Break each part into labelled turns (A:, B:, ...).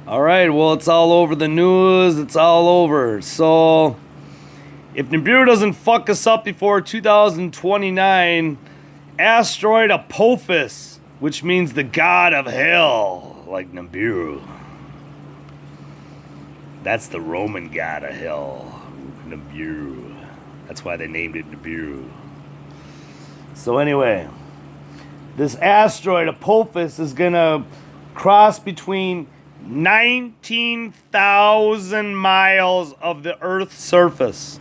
A: All right, well, it's all over the news. It's all over. So, if Nibiru doesn't fuck us up before 2029, asteroid Apophis, which means the god of hell, like Nibiru. That's the Roman god of hell, Nibiru. That's why they named it Nibiru. So anyway, this asteroid Apophis is gonna cross between 19,000 miles of the Earth's surface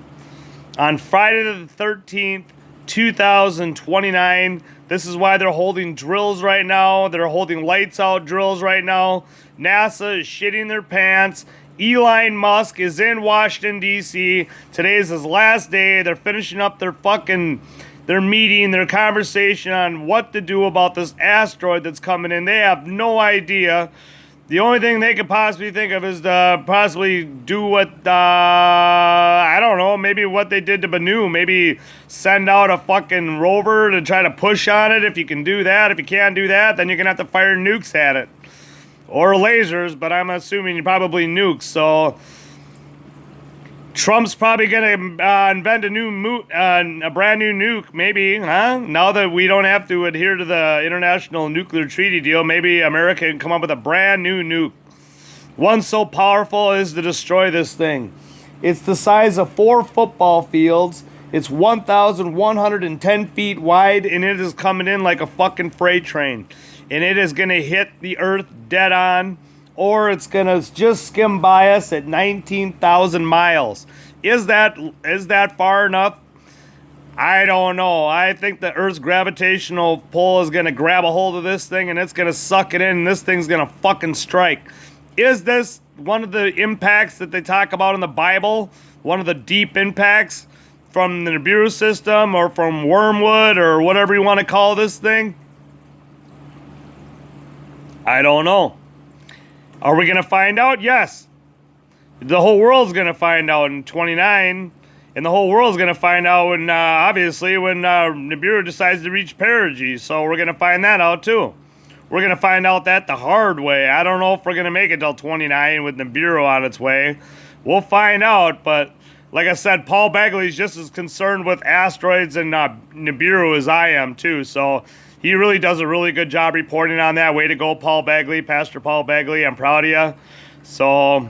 A: on Friday the 13th, 2029. This is why they're holding drills right now. They're holding lights out drills right now. NASA is shitting their pants. Elon Musk is in Washington, D.C. Today is his last day. They're finishing up their meeting, their conversation on what to do about this asteroid that's coming in. They have no idea. The only thing they could possibly think of is to possibly do what, I don't know, maybe what they did to Bennu. Maybe send out a fucking rover to try to push on it if you can do that. If you can't do that, then you're going to have to fire nukes at it. Or lasers, but I'm assuming probably nukes. So Trump's probably going to invent a brand new nuke, maybe, huh? Now that we don't have to adhere to the International Nuclear Treaty deal, maybe America can come up with a brand new nuke. One so powerful as to destroy this thing. It's the size of 4 football fields. It's 1,110 feet wide, and it is coming in like a fucking freight train. And it is going to hit the Earth dead on, or it's going to just skim by us at 19,000 miles. Is that far enough? I don't know. I think the Earth's gravitational pull is going to grab a hold of this thing, and it's going to suck it in, and this thing's going to fucking strike. Is this one of the impacts that they talk about in the Bible? One of the deep impacts from the Nibiru system, or from Wormwood, or whatever you want to call this thing? I don't know. Are we going to find out? Yes. The whole world's going to find out in 29. And the whole world's going to find out when, obviously, when Nibiru decides to reach perigee. So we're going to find that out, too. We're going to find out that the hard way. I don't know if we're going to make it till 29 with Nibiru on its way. We'll find out. But like I said, Paul Begley's just as concerned with asteroids and Nibiru as I am, too. So he really does a really good job reporting on that. Way to go, Paul Begley, Pastor Paul Begley. I'm proud of you. So,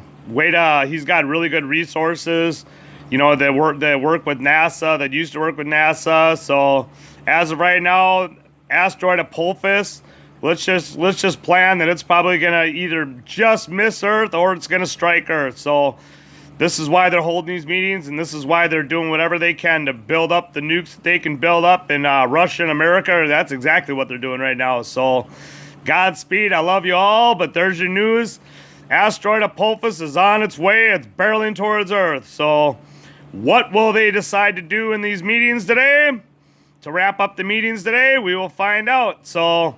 A: he's got really good resources, that work with NASA, that used to work with NASA. So, as of right now, asteroid Apophis, let's just plan that it's probably going to either just miss Earth or it's going to strike Earth. So, this is why they're holding these meetings, and this is why they're doing whatever they can to build up the nukes that they can build up in Russia and America. That's exactly what they're doing right now. So, Godspeed. I love you all, but there's your news. Asteroid Apophis is on its way. It's barreling towards Earth. So, what will they decide to do in these meetings today? To wrap up the meetings today, we will find out. So,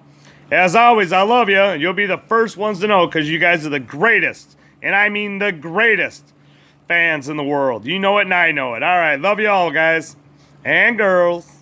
A: as always, I love you. You'll be the first ones to know because you guys are the greatest. And I mean the greatest fans in the world. You know it and I know it. All right. Love you all, guys and girls.